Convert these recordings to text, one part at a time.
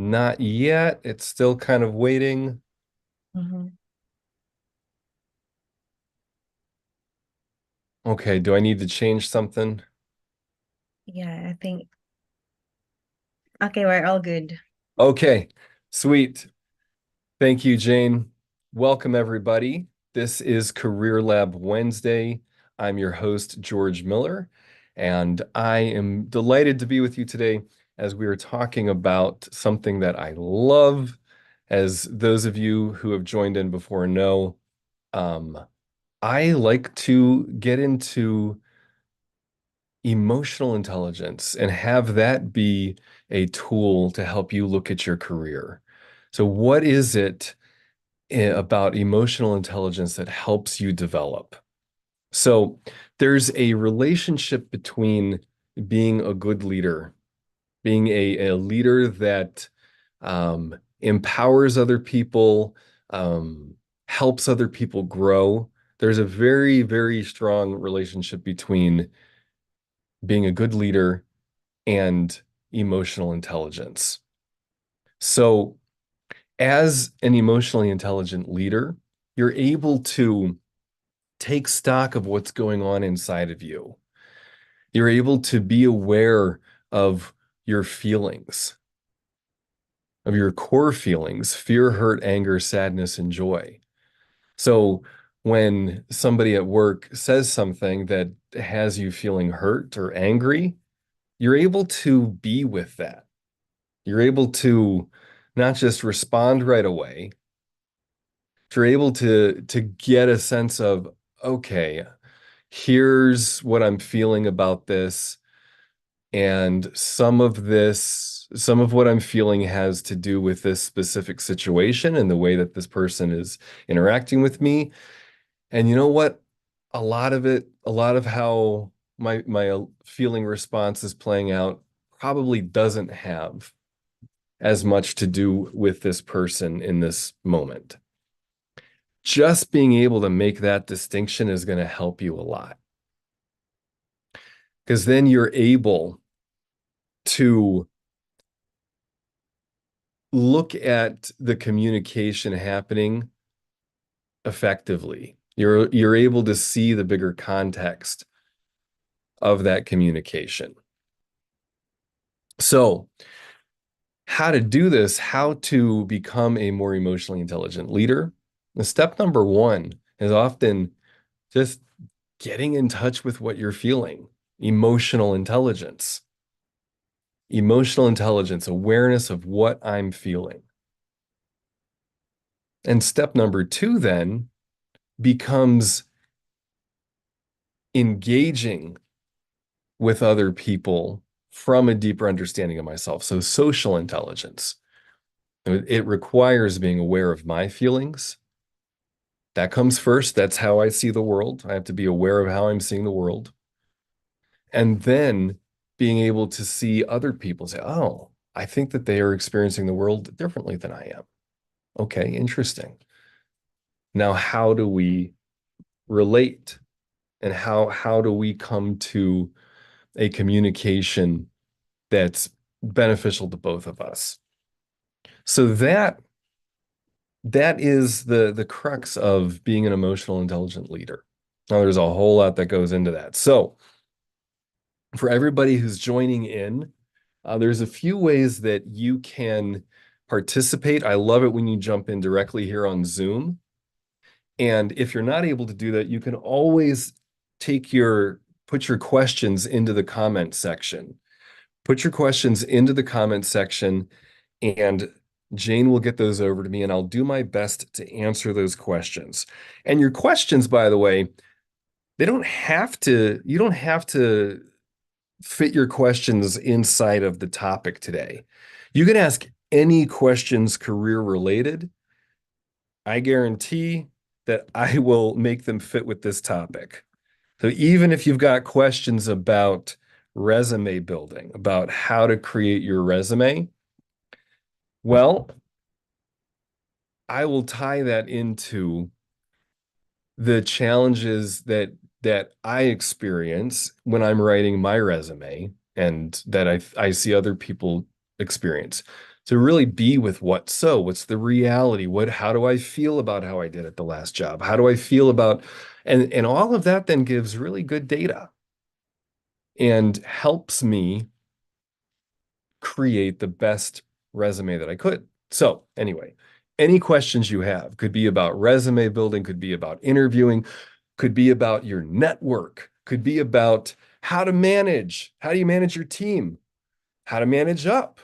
Not yet. It's still kind of waiting. Hmm. Okay, do I need to change something? Yeah, I think. Okay, we're all good. Okay, sweet. Thank you, Jane. Welcome, everybody. This is Career Lab Wednesday. I'm your host, George Miller, and I am delighted to be with you today as we are talking about something that I love. As those of you who have joined in before know, um, I like to get into emotional intelligence and have that be a tool to help you look at your career. So, what is it about emotional intelligence that helps you develop? So, there's a relationship between being a good leader, being a leader that empowers other people, helps other people grow. There's a very, very strong relationship between being a good leader and emotional intelligence. So, as an emotionally intelligent leader, you're able to take stock of what's going on inside of you. You're able to be aware of your feelings, of your core feelings, fear, hurt, anger, sadness, and joy. So, when somebody at work says something that has you feeling hurt or angry, you're able to be with that. You're able to not just respond right away, but you're able to get a sense of, okay, here's what I'm feeling about this. And some of what I'm feeling has to do with this specific situation and the way that this person is interacting with me. And you know what? A lot of how my feeling response is playing out probably doesn't have as much to do with this person in this moment. Just being able to make that distinction is going to help you a lot because then you're able to look at the communication happening effectively. You're able to see the bigger context of that communication. So, how to do this, how to become a more emotionally intelligent leader. The step number one is often just getting in touch with what you're feeling. Emotional intelligence. Emotional intelligence, awareness of what I'm feeling. And step number two then becomes engaging with other people from a deeper understanding of myself. So, social intelligence. It requires being aware of my feelings. That comes first. That's how I see the world. I have to be aware of how I'm seeing the world. And then being able to see other people say, oh, I think that they are experiencing the world differently than I am. Okay, interesting. Now, how do we relate? And how do we come to a communication that's beneficial to both of us? So that is the crux of being an emotional intelligent leader. Now, there's a whole lot that goes into that. So, for everybody who's joining in, there's a few ways that you can participate. I love it when you jump in directly here on Zoom. And if you're not able to do that, you can always put your questions into the comment section. Put your questions into the comment section, and Jane will get those over to me, and I'll do my best to answer those questions. And your questions, by the way, you don't have to fit your questions inside of the topic today. You can ask any questions career related. I guarantee that I will make them fit with this topic. So even if you've got questions about resume building, about how to create your resume, well, I will tie that into the challenges that I experience when I'm writing my resume and that I see other people experience. to really be with what's the reality? How do I feel about how I did at the last job? How do I feel about, and all of that then gives really good data and helps me create the best resume that I could. So, anyway, any questions you have could be about resume building, could be about interviewing, could be about your network, could be about how do you manage your team, how to manage up,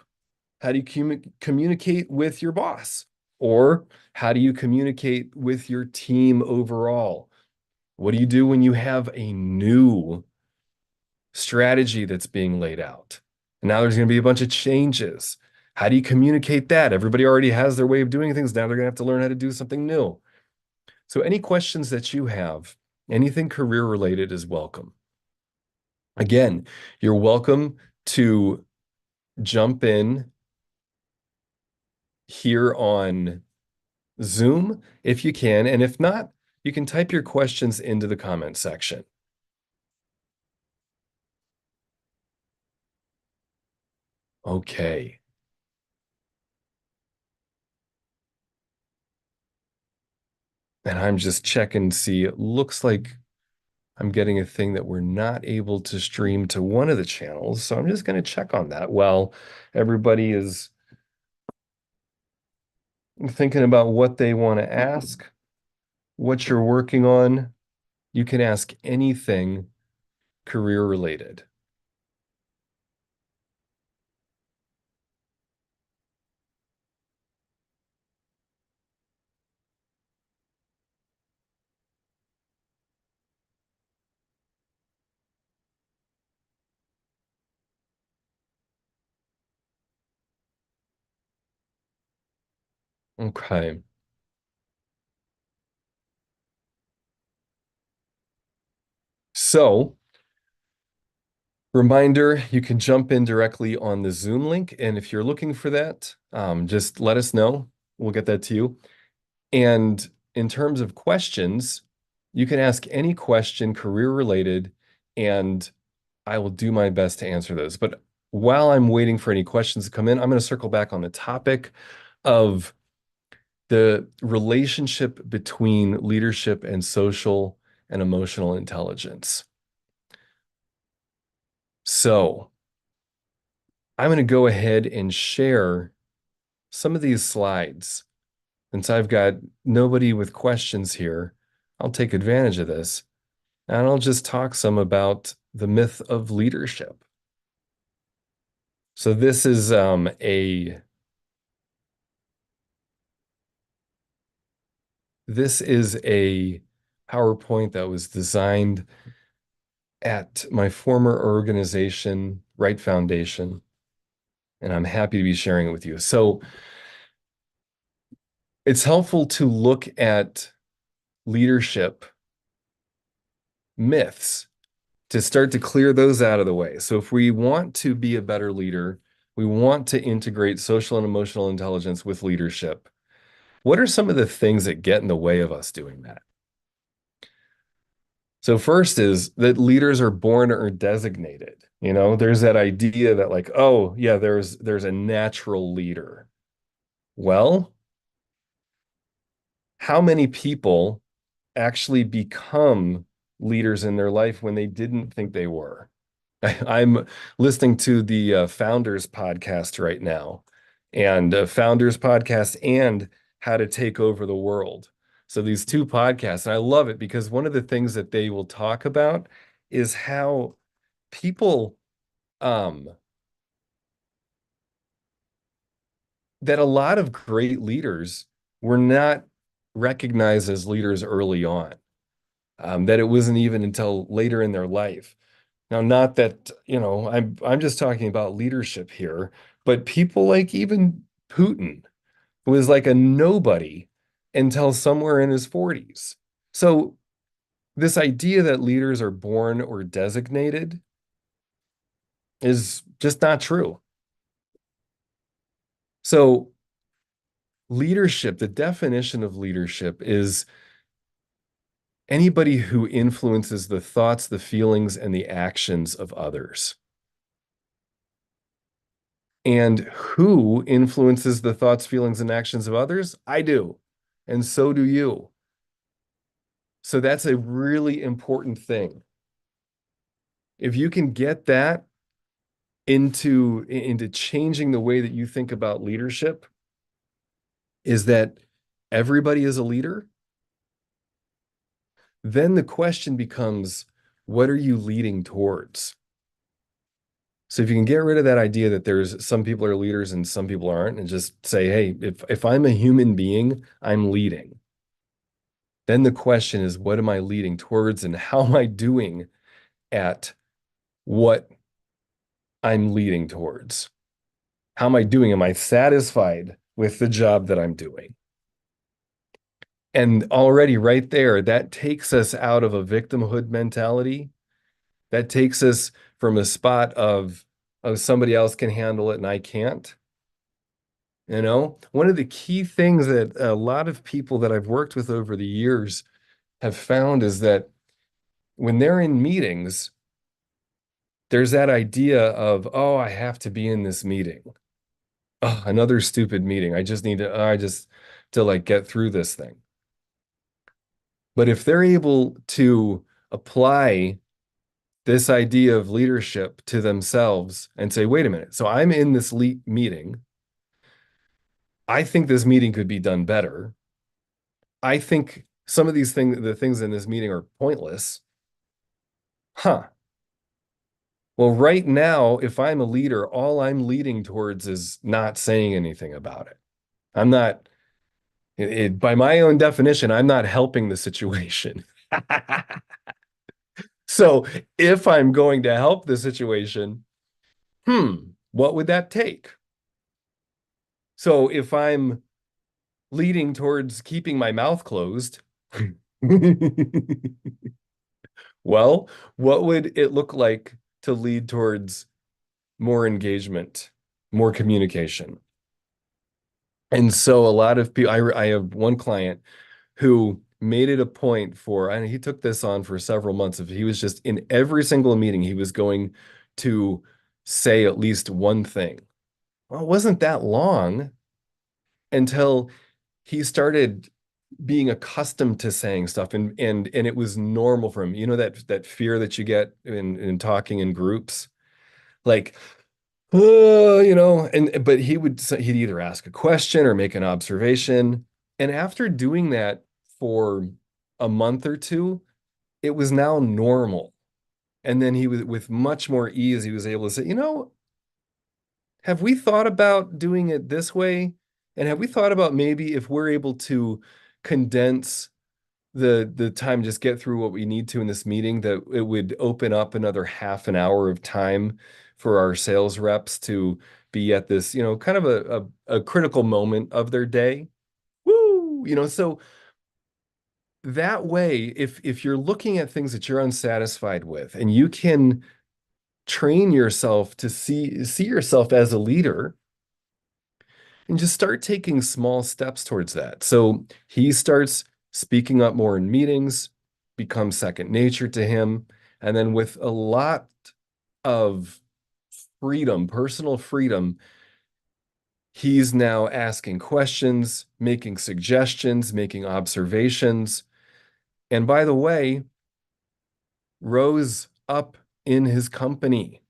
how do you communicate with your boss, or how do you communicate with your team overall? What do you do when you have a new strategy that's being laid out? And now there's going to be a bunch of changes. How do you communicate that? Everybody already has their way of doing things. Now they're going to have to learn how to do something new. So, any questions that you have, anything career related is welcome. Again, you're welcome to jump in here on Zoom if you can. And if not, you can type your questions into the comment section. Okay. And I'm just checking to see. It looks like I'm getting a thing that we're not able to stream to one of the channels. So I'm just going to check on that while everybody is thinking about what they want to ask, what you're working on. You can ask anything career related. Okay. So, reminder, you can jump in directly on the Zoom link. And if you're looking for that, just let us know. We'll get that to you. And in terms of questions, you can ask any question career related, and I will do my best to answer those. But while I'm waiting for any questions to come in, I'm going to circle back on the topic of the relationship between leadership and social and emotional intelligence. So I'm going to go ahead and share some of these slides. Since I've got nobody with questions here, I'll take advantage of this and I'll just talk some about the myth of leadership. So this is a PowerPoint that was designed at my former organization, Right Foundation, and I'm happy to be sharing it with you. So it's helpful to look at leadership myths to start to clear those out of the way. So if we want to be a better leader, we want to integrate social and emotional intelligence with leadership. What are some of the things that get in the way of us doing that? So first is that leaders are born or designated. You know, there's that idea that like, oh, yeah, there's a natural leader. Well, how many people actually become leaders in their life when they didn't think they were? I'm listening to the Founders podcast right now, and Founders podcast and How to Take Over the World. So these two podcasts, and I love it because one of the things that they will talk about is how people um, that a lot of great leaders were not recognized as leaders early on. That it wasn't even until later in their life. Now, not that, I'm just talking about leadership here, but people like even Putin was like a nobody until somewhere in his 40s. So this idea that leaders are born or designated is just not true. So leadership, the definition of leadership is anybody who influences the thoughts, the feelings, and the actions of others. And who influences the thoughts, feelings, and actions of others? I do. And so do you. So that's a really important thing. If you can get that into changing the way that you think about leadership, is that everybody is a leader, then the question becomes, what are you leading towards? So if you can get rid of that idea that there's some people are leaders and some people aren't, and just say, hey, if I'm a human being, I'm leading. Then the question is, what am I leading towards and how am I doing at what I'm leading towards? How am I doing? Am I satisfied with the job that I'm doing? And already right there, that takes us out of a victimhood mentality. That takes us from a spot of, somebody else can handle it and I can't. You know, one of the key things that a lot of people that I've worked with over the years have found is that when they're in meetings, there's that idea of, oh, I have to be in this meeting. Oh, another stupid meeting. I just need to, I just to like get through this thing. But if they're able to apply this idea of leadership to themselves and say, wait a minute, so I'm in this meeting. I think this meeting could be done better. I think some of these things, the things in this meeting are pointless. Huh. Well, right now, if I'm a leader, all I'm leading towards is not saying anything about it. I'm not, by my own definition, I'm not helping the situation. So if I'm going to help the situation, what would that take? So if I'm leading towards keeping my mouth closed, well, what would it look like to lead towards more engagement, more communication? And so a lot of people, I have one client who made it a point for, and he took this on for several months. If he was just in every single meeting, he was going to say at least one thing. Well, it wasn't that long until he started being accustomed to saying stuff and it was normal for him. You know that fear that you get in talking in groups, like and but he'd either ask a question or make an observation. And after doing that for a month or two, it was now normal. And then he was with much more ease, he was able to say, have we thought about doing it this way? And have we thought about maybe if we're able to condense the time, just get through what we need to in this meeting, that it would open up another half an hour of time for our sales reps to be at this, kind of a critical moment of their day. Woo! So that way, if you're looking at things that you're unsatisfied with, and you can train yourself to see yourself as a leader and just start taking small steps towards that. So he starts speaking up more in meetings, becomes second nature to him. And then with a lot of freedom, personal freedom, he's now asking questions, making suggestions, making observations. And by the way, rose up in his company,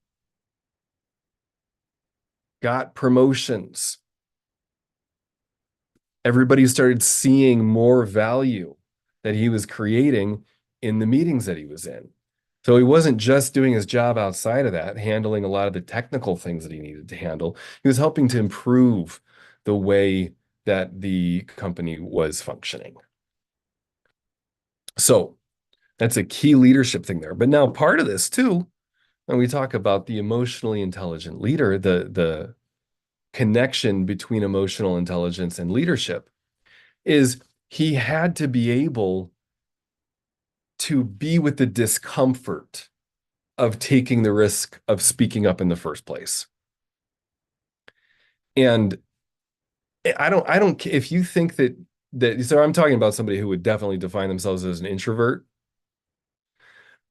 got promotions. Everybody started seeing more value that he was creating in the meetings that he was in. So he wasn't just doing his job outside of that, handling a lot of the technical things that he needed to handle. He was helping to improve the way that the company was functioning. So that's a key leadership thing there. But now part of this too, when we talk about the emotionally intelligent leader, the connection between emotional intelligence and leadership, is he had to be able to be with the discomfort of taking the risk of speaking up in the first place. And I don't, if you think so I'm talking about somebody who would definitely define themselves as an introvert.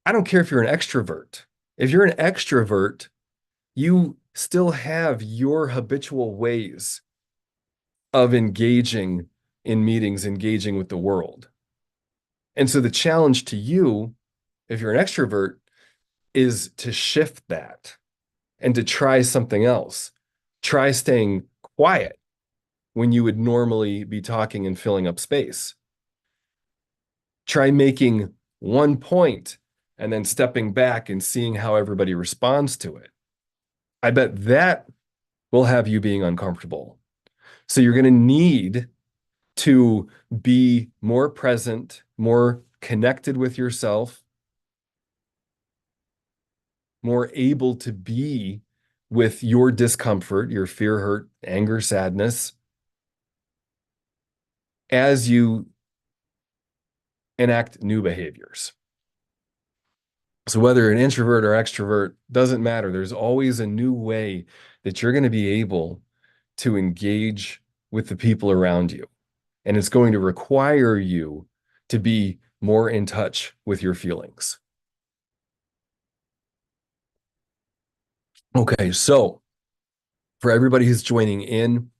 I don't care if you're an extrovert. If you're an extrovert, you still have your habitual ways of engaging in meetings, engaging with the world. And so the challenge to you, if you're an extrovert, is to shift that and to try something else. Try staying quiet when you would normally be talking and filling up space. Try making one point and then stepping back and seeing how everybody responds to it. I bet that will have you being uncomfortable. So you're going to need to be more present, more connected with yourself, more able to be with your discomfort, your fear, hurt, anger, sadness, as you enact new behaviors. So whether an introvert or extrovert doesn't matter. There's always a new way that you're going to be able to engage with the people around you. And it's going to require you to be more in touch with your feelings. Okay, so for everybody who's joining in,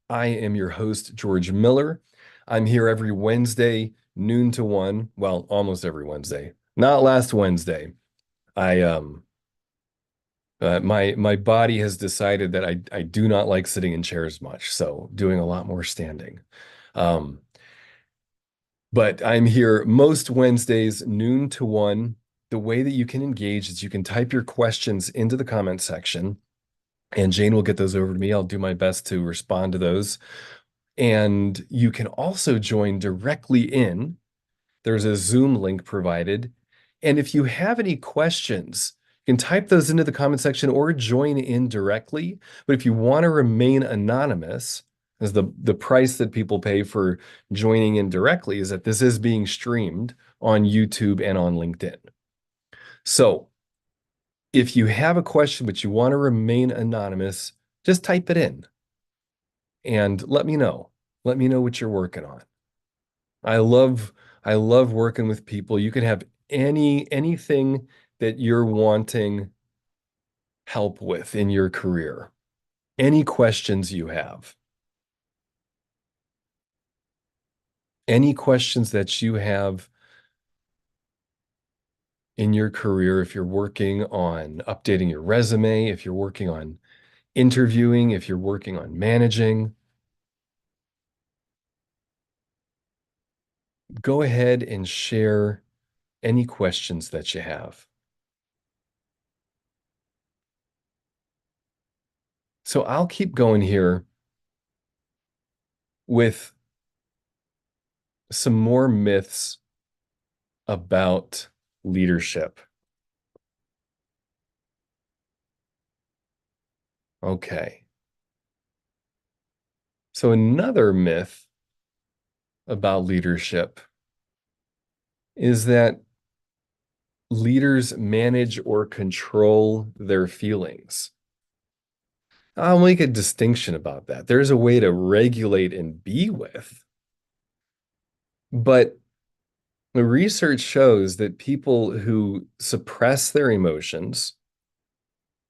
I am your host, George Miller. I'm here every Wednesday, noon to 1. Well, almost every Wednesday. Not last Wednesday. I my body has decided that I do not like sitting in chairs much, so doing a lot more standing. Um, but I'm here most Wednesdays, noon to 1. The way that you can engage is you can type your questions into the comment section, and Jane will get those over to me. I'll do my best to respond to those. And you can also join directly in. There's a Zoom link provided. And if you have any questions, you can type those into the comment section or join in directly. But if you want to remain anonymous, as the price that people pay for joining in directly is that this is being streamed on YouTube and on LinkedIn. So if you have a question but you want to remain anonymous, just type it in and let me know. Let me know what you're working on. I love I love working with people. You can have anything that you're wanting help with in your career. Any questions you have. Any questions that you have in your career if you're working on updating your resume, if you're working on interviewing, if you're working on managing, go ahead and share any questions that you have. So I'll keep going here with some more myths about leadership. Okay. So another myth about leadership is that leaders manage or control their feelings. I'll make a distinction about that. There's a way to regulate and be with, but the research shows that people who suppress their emotions,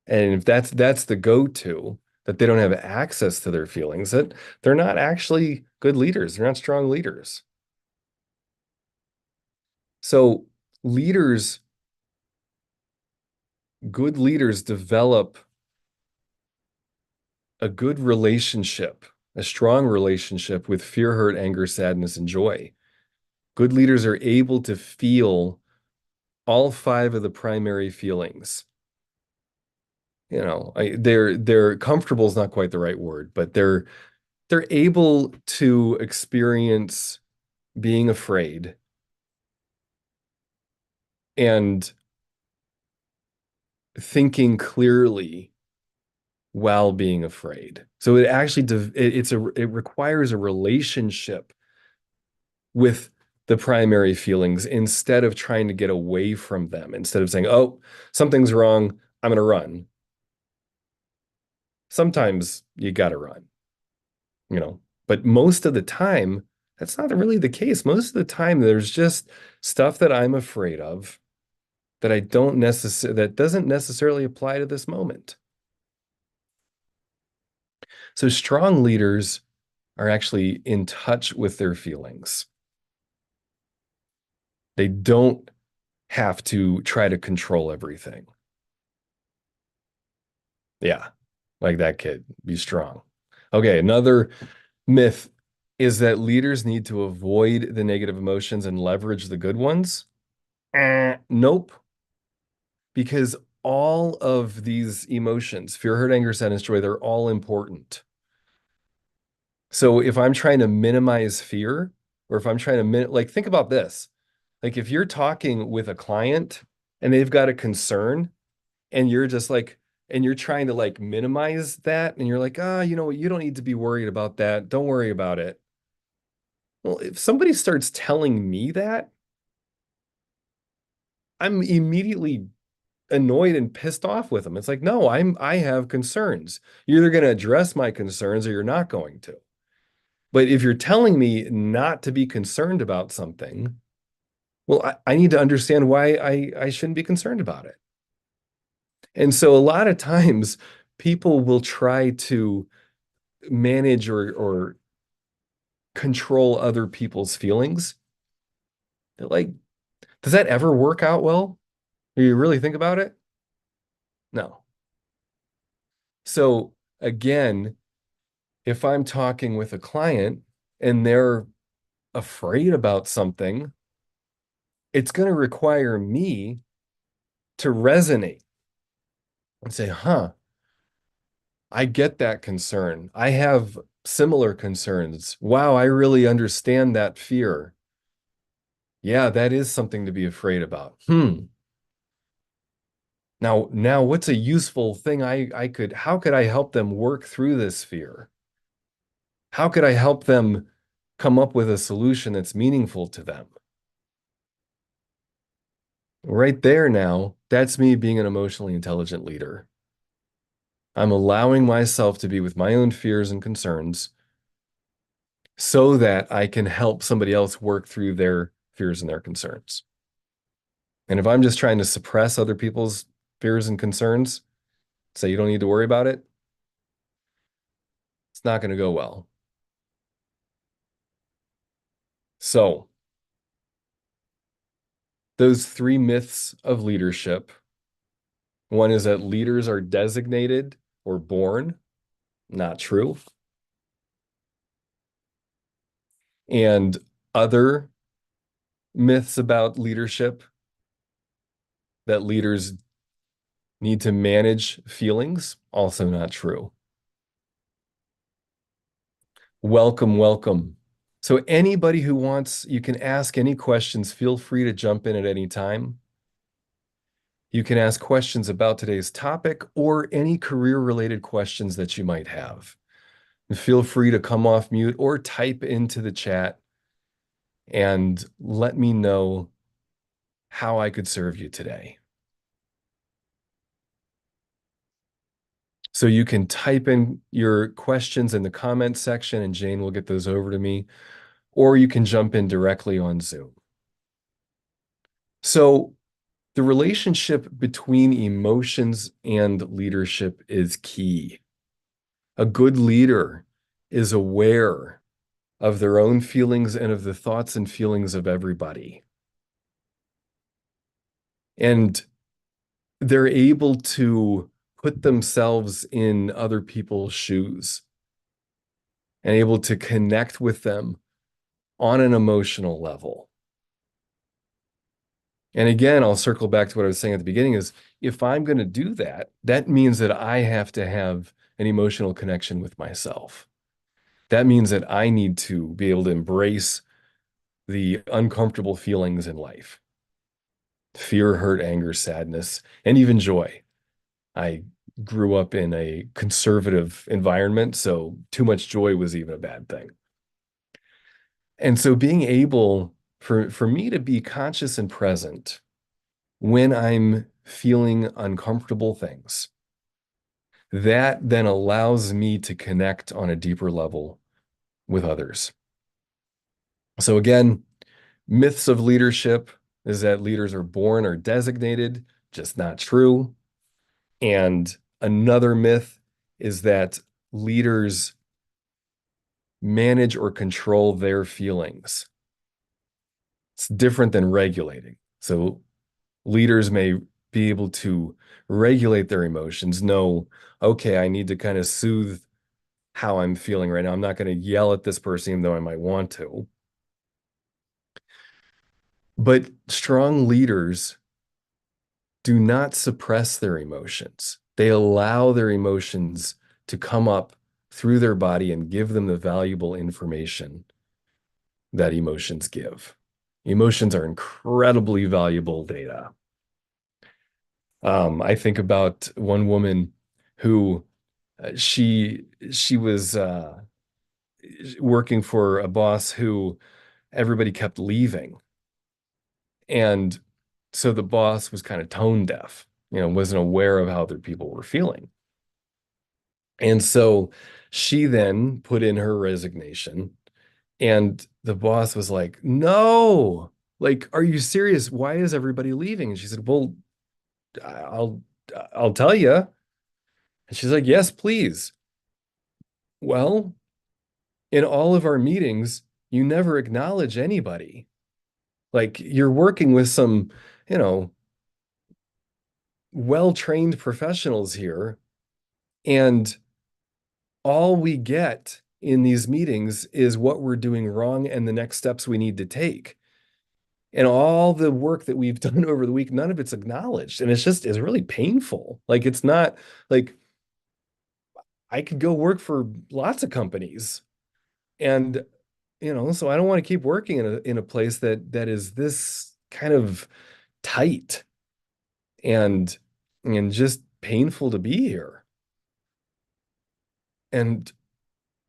and if that's the go-to, that they don't have access to their feelings, that they're not actually good leaders. They're not strong leaders. So leaders, good leaders develop a good relationship, a strong relationship with fear, hurt, anger, sadness, and joy. Good leaders are able to feel all five of the primary feelings. You know, they're comfortable is not quite the right word, but they're able to experience being afraid and thinking clearly while being afraid. So it actually it requires a relationship with the primary feelings instead of trying to get away from them, instead of saying, "Oh, something's wrong, I'm going to run." Sometimes you got to run, you know, but most of the time that's not really the case. Most of the time there's just stuff that I'm afraid of that I don't necessarily that doesn't necessarily apply to this moment. So strong leaders are actually in touch with their feelings. They don't have to try to control everything. Yeah, like that kid, be strong. Okay, another myth is that leaders need to avoid the negative emotions and leverage the good ones. Nope, because all of these emotions, fear, hurt, anger, sadness, joy, they're all important. So if I'm trying to minimize fear, or if I'm trying to like think about this. Like if you're talking with a client and they've got a concern and you're just like and you're trying to like minimize that and you're like, "Ah, you know what? You don't need to be worried about that. Don't worry about it." Well, if somebody starts telling me that, I'm immediately annoyed and pissed off with them. It's like, "No, I have concerns. You're either going to address my concerns or you're not going to." But if you're telling me not to be concerned about something, well, I need to understand why I shouldn't be concerned about it. And so a lot of times people will try to manage or control other people's feelings. Like, does that ever work out well? Do you really think about it? No. So again, if I'm talking with a client and they're afraid about something, it's going to require me to resonate and say, huh, I get that concern. I have similar concerns. Wow, I really understand that fear. Yeah, that is something to be afraid about. Now what's a useful thing how could I help them work through this fear? How could I help them come up with a solution that's meaningful to them? Right there now, that's me being an emotionally intelligent leader. I'm allowing myself to be with my own fears and concerns so that I can help somebody else work through their fears and their concerns. And if I'm just trying to suppress other people's fears and concerns, say you don't need to worry about it, it's not going to go well. So, those three myths of leadership. One is that leaders are designated or born, not true. And other myths about leadership that leaders need to manage feelings, also not true. Welcome, welcome. So anybody who wants, you can ask any questions. Feel free to jump in at any time. You can ask questions about today's topic or any career-related questions that you might have. And feel free to come off mute or type into the chat and let me know how I could serve you today. So you can type in your questions in the comments section and Jane will get those over to me, or you can jump in directly on Zoom. So the relationship between emotions and leadership is key. A good leader is aware of their own feelings and of the thoughts and feelings of everybody. And they're able to put themselves in other people's shoes and able to connect with them on an emotional level. And again, I'll circle back to what I was saying at the beginning is if I'm going to do that, that means that I have to have an emotional connection with myself. That means that I need to be able to embrace the uncomfortable feelings in life, fear, hurt, anger, sadness, and even joy. I grew up in a conservative environment, so too much joy was even a bad thing. And so being able for me to be conscious and present when I'm feeling uncomfortable things, that then allows me to connect on a deeper level with others. So again, myths of leadership is that leaders are born or designated, just not true. And another myth is that leaders manage or control their feelings. It's different than regulating. So leaders may be able to regulate their emotions, know, okay, I need to kind of soothe how I'm feeling right now. I'm not going to yell at this person, even though I might want to. But strong leaders do not suppress their emotions. They allow their emotions to come up through their body and give them the valuable information that emotions give. Emotions are incredibly valuable data. I think about one woman who she was working for a boss who everybody kept leaving, and so the boss was kind of tone deaf, wasn't aware of how other people were feeling. And so she then put in her resignation, and the boss was like, "No, like, are you serious? Why is everybody leaving?" And she said, "Well, I'll I'll tell you." And she's like, "Yes, please." Well, in all of our meetings, you never acknowledge anybody. Like, you're working with some, you know, well-trained professionals here, and all we get in these meetings is what we're doing wrong and the next steps we need to take. And all the work that we've done over the week, none of it's acknowledged. And it's really painful. Like, it's not like I could go work for lots of companies, and so I don't want to keep working in a place that is this kind of tight and just painful to be here. And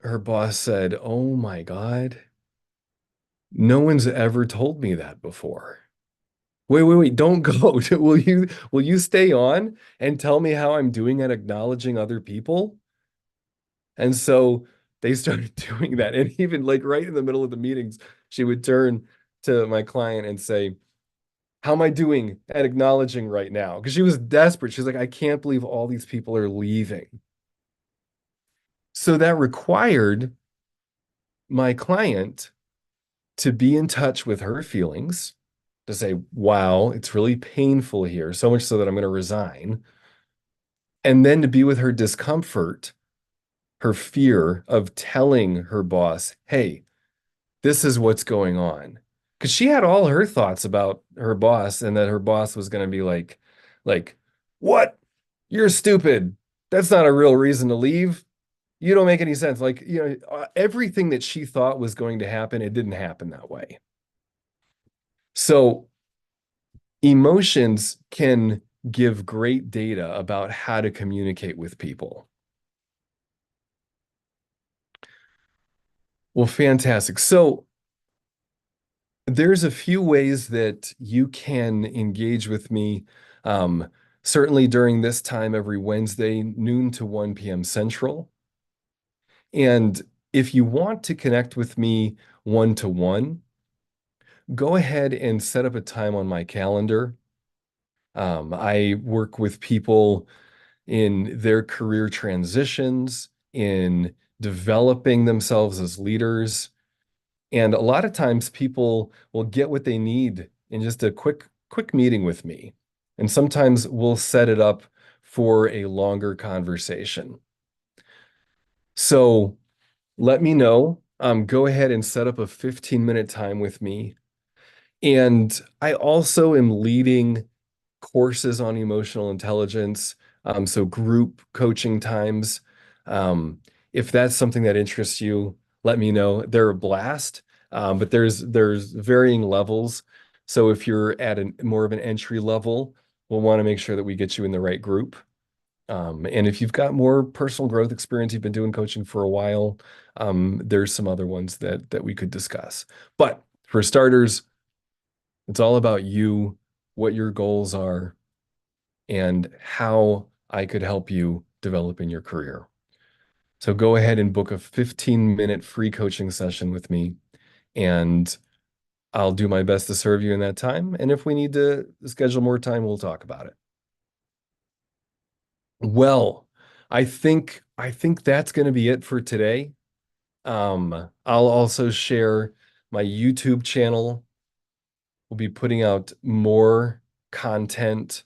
her boss said, "Oh my God, no one's ever told me that before." Wait, wait, wait, don't go. Will you stay on and tell me how I'm doing at acknowledging other people? And so they started doing that. And even like right in the middle of the meetings, she would turn to my client and say, "How am I doing at acknowledging right now?" Because she was desperate. She's like, "I can't believe all these people are leaving." So that required my client to be in touch with her feelings, to say, "Wow, it's really painful here, so much so that I'm going to resign." And then to be with her discomfort, her fear of telling her boss, "Hey, this is what's going on." Because she had all her thoughts about her boss, and that her boss was going to be like, "What? You're stupid. That's not a real reason to leave. You don't make any sense." Like, everything that she thought was going to happen, it didn't happen that way. So emotions can give great data about how to communicate with people. Well, fantastic. So there's a few ways that you can engage with me. Um, Certainly during this time every Wednesday, noon to 1 p.m. Central. And if you want to connect with me one-to-one, go ahead and set up a time on my calendar. I work with people in their career transitions, in developing themselves as leaders. And a lot of times people will get what they need in just a quick meeting with me. And sometimes we'll set it up for a longer conversation. So let me know. Go ahead and set up a 15-minute time with me. And I also am leading courses on emotional intelligence, so group coaching times. Um, if that's something that interests you, let me know. They're a blast, but there's varying levels. So if you're at more of an entry level, we'll want to make sure that we get you in the right group. And if you've got more personal growth experience, you've been doing coaching for a while, there's some other ones that we could discuss. But for starters, it's all about you, what your goals are, and how I could help you develop in your career. So go ahead and book a 15-minute free coaching session with me, and I'll do my best to serve you in that time. And if we need to schedule more time, we'll talk about it. Well, I think I think that's going to be it for today. I'll also share my YouTube channel. We'll be putting out content,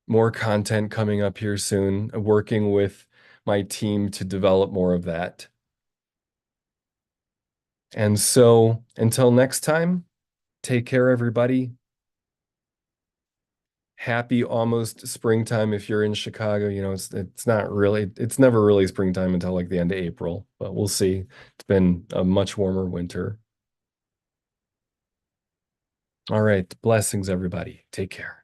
more content coming up here soon, working with my team to develop more of that. And so until next time, take care, everybody. Happy almost springtime if you're in Chicago. You know, it's not really, it's never really springtime until like the end of April, but we'll see. It's been a much warmer winter. All right. Blessings, everybody. Take care.